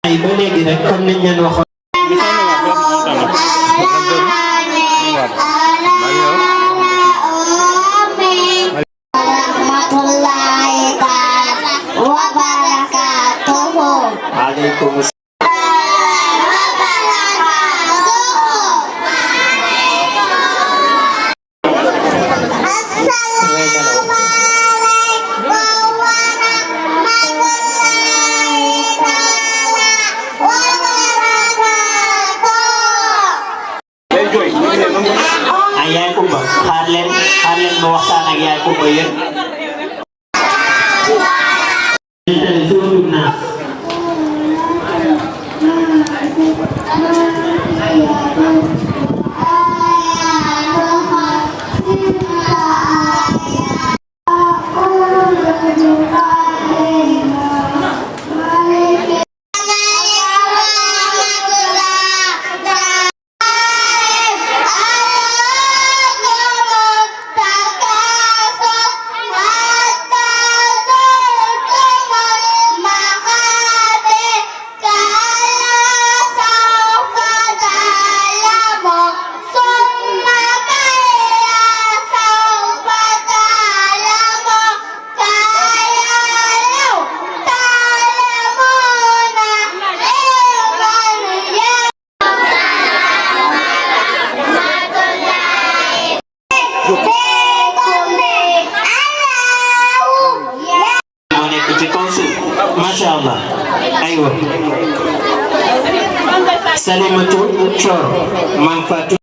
ay ba léegi rek comme niñ leen waxoon Waalaikum Ayah Kumba, Harlem mau waxtaan ak Yaay Kumba yéen. Masya Allah. Ayo. Salimatu Chor Manfaatu.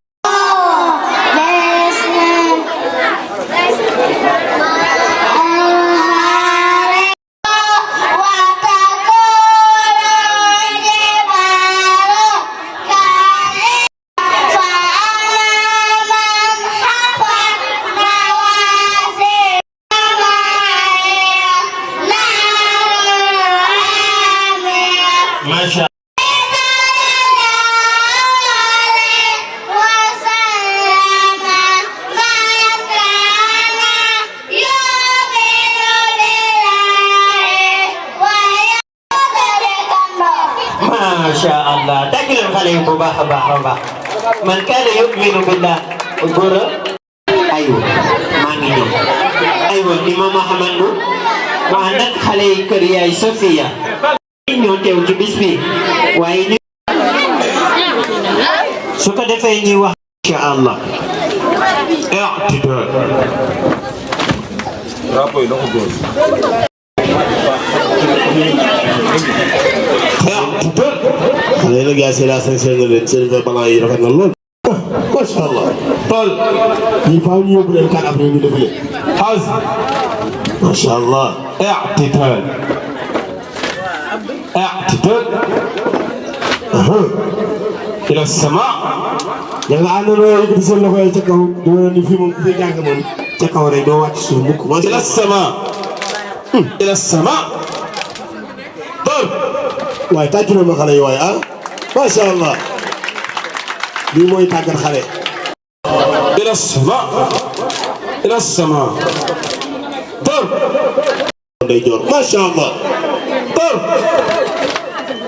Masya Allah. Tagilan kali yung baba. Man kana yu'minu billah. Guru. Ayo. Mangino. Ayo di Mama Hamadu. Wa anak kali Korea Sofia. Ñoo teew ci bis bi waaye su ko defee ñuy wax insha Allah i'tidal rapport la ko gos i'tidal xale la gaa si la seen bala yi rafet na lool masha Allah tol yi faaw ñu yóbbu leen kan après ñu defale haz masha Allah i'tidal اعتدل إلى السماء يلا أنا نقول بسم الله يا تكاو دون نفهم في جانب من تكاو ريدو واتسومك إلى السماء إلى السماء طب واي تاكلوا ما خلي واي ما شاء الله دي موي تاكل خلي إلى السماء إلى السماء طب ما شاء الله طب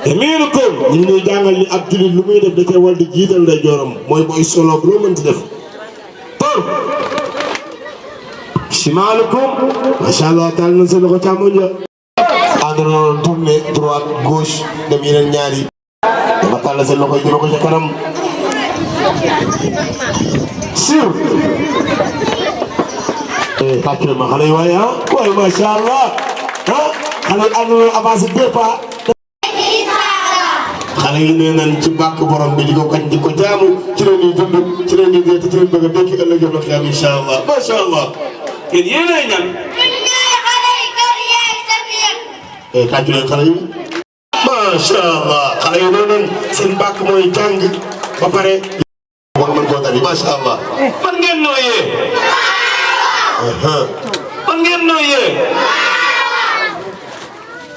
يمينكم ñu jàngal ni ab julit lu muy def da cee war di jiital nday joram mooy boy solo loo mën ci def tor shimalukum masha Allah taal na sa loxo càmmoñ ja àndoon tourner droite gauche dem yeneen ñaari dama taal sa loxo jëlo ko ci kanam siw tàccul ma xale yi waaye waaye masha Allah xale yi àndoon avancé deux pas xale yi nee nañ ci bàkk borom bi di ko kañ di ko jaamu ci leen ñuy dund ci leen ñuy dee ci leen bëgg a dekki ëllëg yëpp la xiyam insha Allah masha Allah yéen yéenay ñan tàccu leen xale yi masha Allah xale yi nee nañ seen bàkk mooy jàng ba pare war mën koo tari masha Allah man ngeen nooyee man ngeen nooyee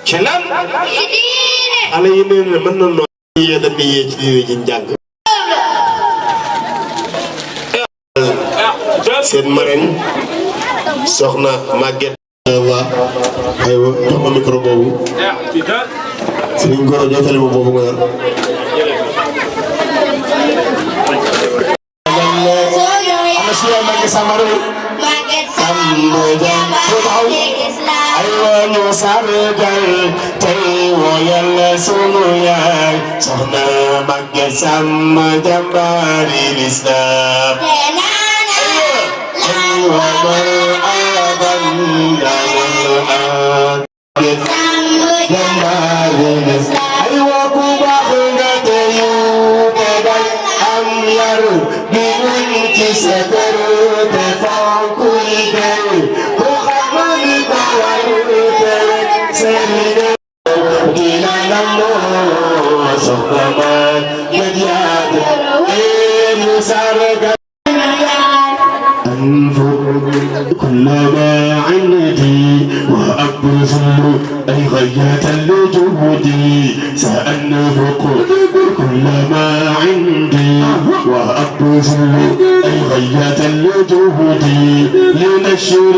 ci lan xale yi nee na mën na nooyee dañuy yee ci diine ji njàng seen marraine soxna Maguette Allah aywa jox ma micro boobu Sëriñ Gora jottali ma boobu nga yor. ana si yow Maguette Samba Rew. Maguette Samba jàmbaar aywa ñu sargal tey woyal sunu yaay soxna Maguette Samba jàmbaari l'islam. aywa ku baax nga teyu tegal am yar bi muñ ci sa kër te fonk liggéey ku xam ni ko war te seen liggéey dina namoo soxna Maguette yaay ñu sargal كلما عندي وأبذل أي غاية لجهدي سأنفق كلما عندي وأبذل أي غاية لجهدي لنشر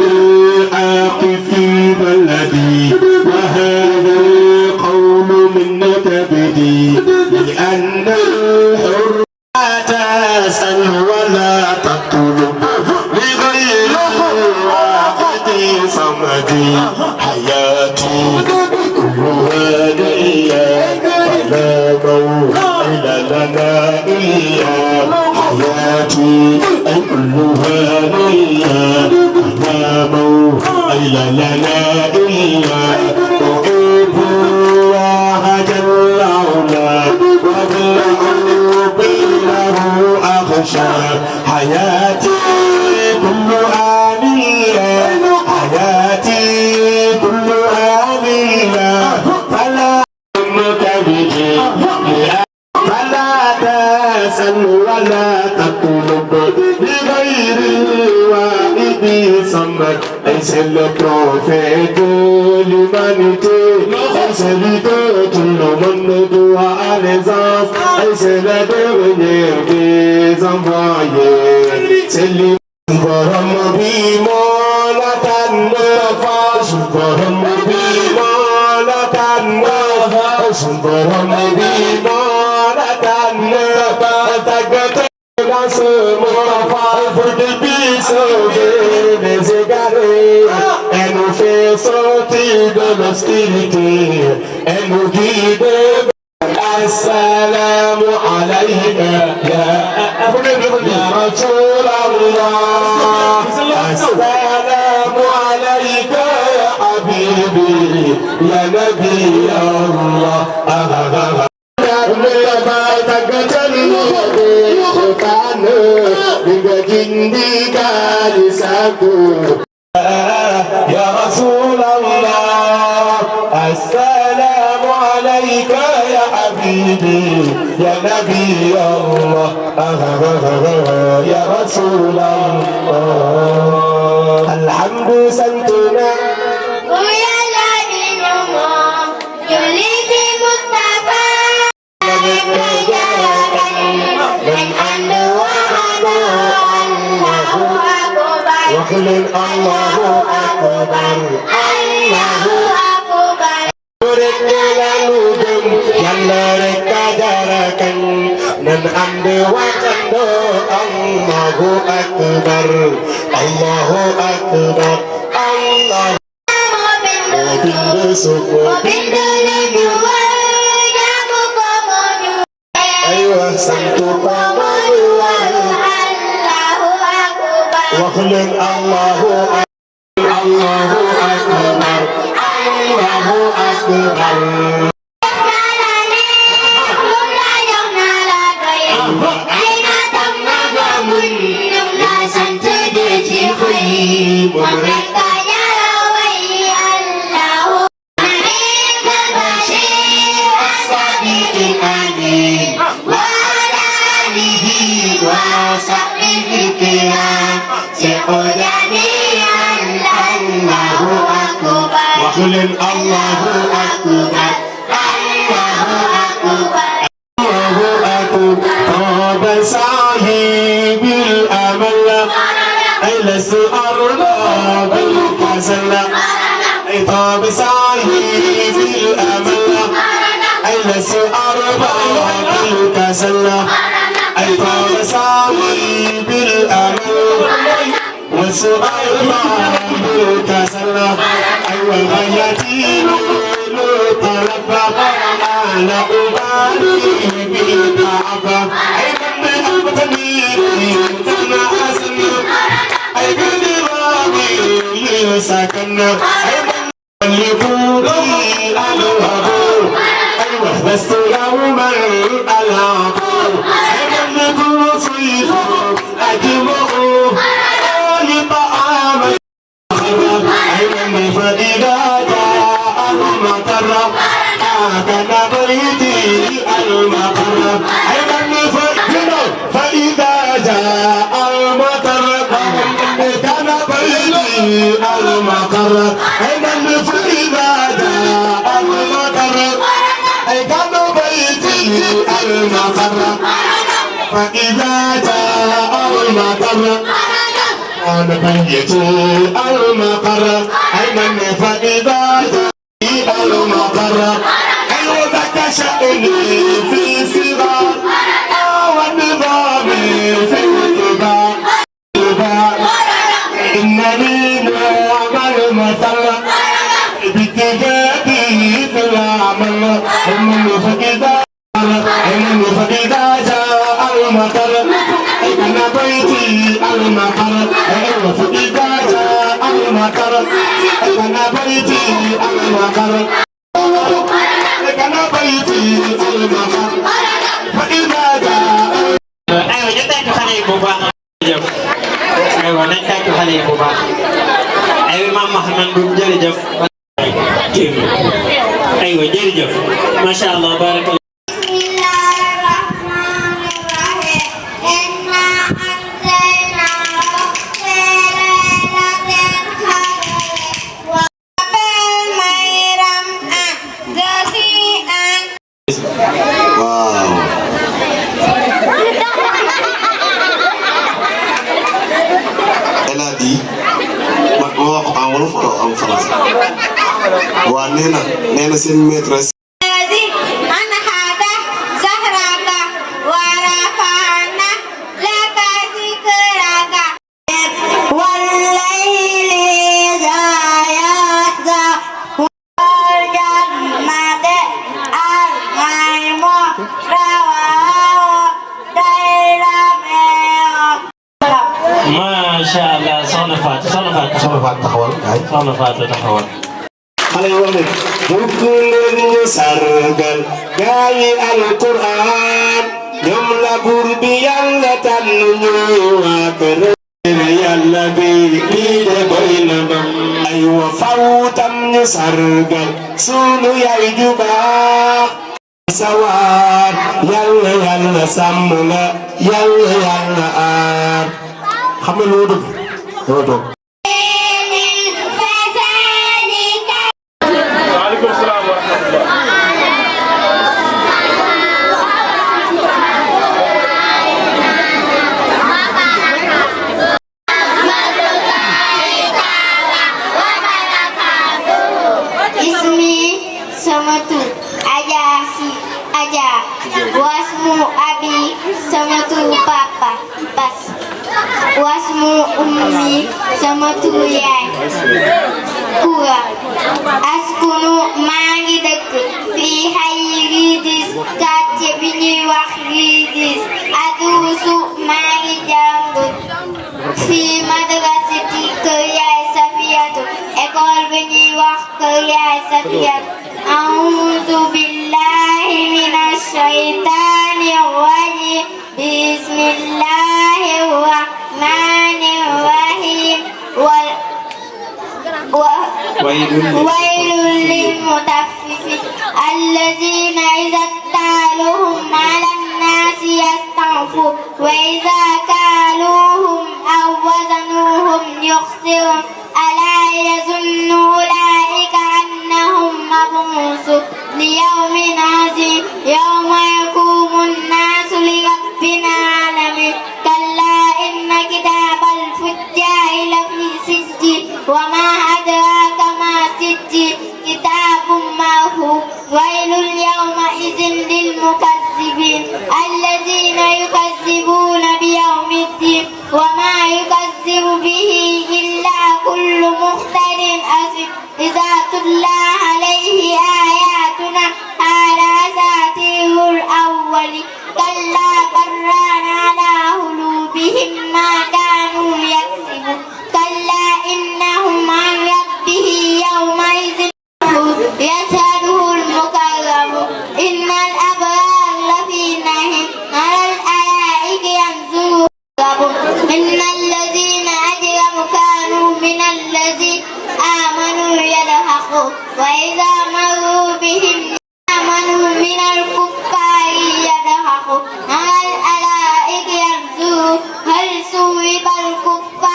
الحق في بلدي وهذا القول من كبدي لأن الحر لا تسأل ولا تطلب لغير الواحد صمدي حياتي كلها ليا فلا موعد لنا إياه حياتي كلها ليا فلا موعد لنا إياه أحب الله جل وعلا وبالحب له أخشى حياتي كلها لله حياتي كلها لله فلا تبكي فلا تسأل ولا تطلب لغير الواحد صمد ليس le prophète de l'humanité c'est lui que tout le monde doit allégeance et c'est le dernier des envoyés c'est lui borom bi moo la tànn fa borom bi moo la tànn fa borom bi moo la tànn fa tàggate dans ce monde pour qu'il puisse sauver les égarés et nous fait sortir de l'obscurité et nous guider. السلام عليك يا رسول الله السلام عليك يا حبيبي يا نبي الله يا رسول الله السلام عليك يا حبيبي يا نبي الله يا رسول الله الحمد سنتنا ويا الذين يليك مصطفى من أن وحده الله أكبر وقل الله أكبر الله أكبر Yàlla rek a jarakan nan ànd waxandoo Allahu akbar Allahu akbar Allah moo bind suuf moo bind li ñu war jaamu ko moo ñu aywa sant ko moo ñu war Allahu akbar wax leen Allahu akbar Allahu akbar Allahu akbar وقل الله أكبر الله أكبر الله أكبر طاب صاحب الأمل أجلس أرباب الكسل طاب صاحب الأمل وسلم أي طال سامي بالأمل والسؤال ما تسلم أيوة اليتيم طلب أنا أبالي بالكعبة أي من أبتني أنا أسلم أي من رامي سكن أي من يقولي الهبو أيوة لست يوما الهبو أي من يقول صيف أجمعه طعام خرب أيمن فإذا جاء المطر كان بيتي المقر أيمن فإذا جاء المطر كان بيتي المقر أيمن فإذا جاء المطر كان بيتي المقر فإذا جاء المطر أنا بيت المقر أيمن فإذا جاء المقر أيوة ذاك شأني في صغار والنظام في الكبار إنني نعمل مثل باتجاهي في العمل أيمن فإذا جاء المطر أنا بيتي المقر أيوة فإذا جاء المطر أنا بيتي المقر أنا بيتي المقر فإذا جاء أيوة جدا خليه بوبا أيوة نكاك خليه بوبا أيوة إمام محمد بن جرجف أيوة جرجف ما شاء الله بارك الله waaw elle a dit man ma wax en wolof wala en français waa nee na seen maîtresse Masya Allah, soxna Fatou taxawal kay soxna Fatou taxawal xale yi wax ne bugg leen ñu sargal gaa yi alquran ñoom la buur bi yàlla tànn ñu waa kër yàlla bi lii de doy na ma ay wa faw tam ñu sargal sunu yaay ju baax sawar yàlla yàlla sàmm la yàlla yàlla aar xam nga loo dëgg doo toog waaleykum salaam wa rahmatullah. Ismi sama tur Aja wasmu abi sama tur papa Bas wasmu ummi sama tur yaay Kura askunu maa ngi dëkk fii xay Ridis quartier bi ñuy wax Ridis aduusu maa ngi jàng fii madrasati kër yaay Safiyatu école bi ñuy wax kër yaay Safiyatu a'uuzu billahi minash shaytaanir rajiim bismillahir rahmaanir rahiim ويل للمطففين الذين إذا اكتالوهم على الناس يستوفون وإذا كالوهم أو وزنوهم يخسرون ألا يظن أولئك أنهم مبعوثون ليوم عظيم يوم يقوم الناس لرب العالمين كلا إن كتاب الفجار لفي سجين وما أدراك ما سجين كتاب مرفوع ويل يومئذ للمكذبين كاذب إذا تتلى عليه آياتنا قال أساطير الأولين كلا بران على قلوبهم ما كانوا يكسبون كلا إنهم عن ربه يومئذ يشهده المكرمون إن الأبرار لفي نعيم على الأرائك ينظرون إن الذين أجرموا كانوا من الذين آمنوا يضحكون وإذا مروا بهم آمنوا من الكفار يضحكون على الأرائك ينظرون هل ثوب الكفار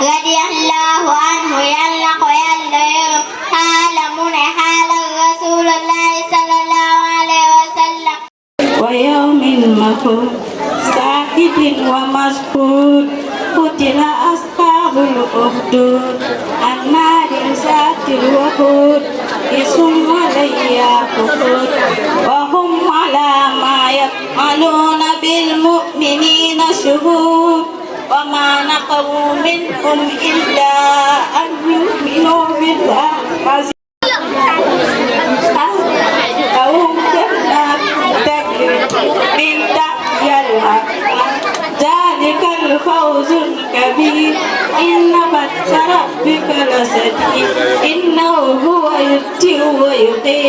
رضي الله عنه يلق ويلهم حال حال رسول الله صلى الله عليه وسلم ويوم مكون ساكت ومسكون قتل أصحاب الأخدود النار ذات الوقود اسم عليها كفور وهم على ما يفعلون بالمؤمنين شهود وما نقموا منهم إلا أن يؤمنوا بالله لهم جنات تجري من تحتها الأنهار ذلك الفوز الكبير إن بطش ربك لشديد إنه هو يبدئ ويعيد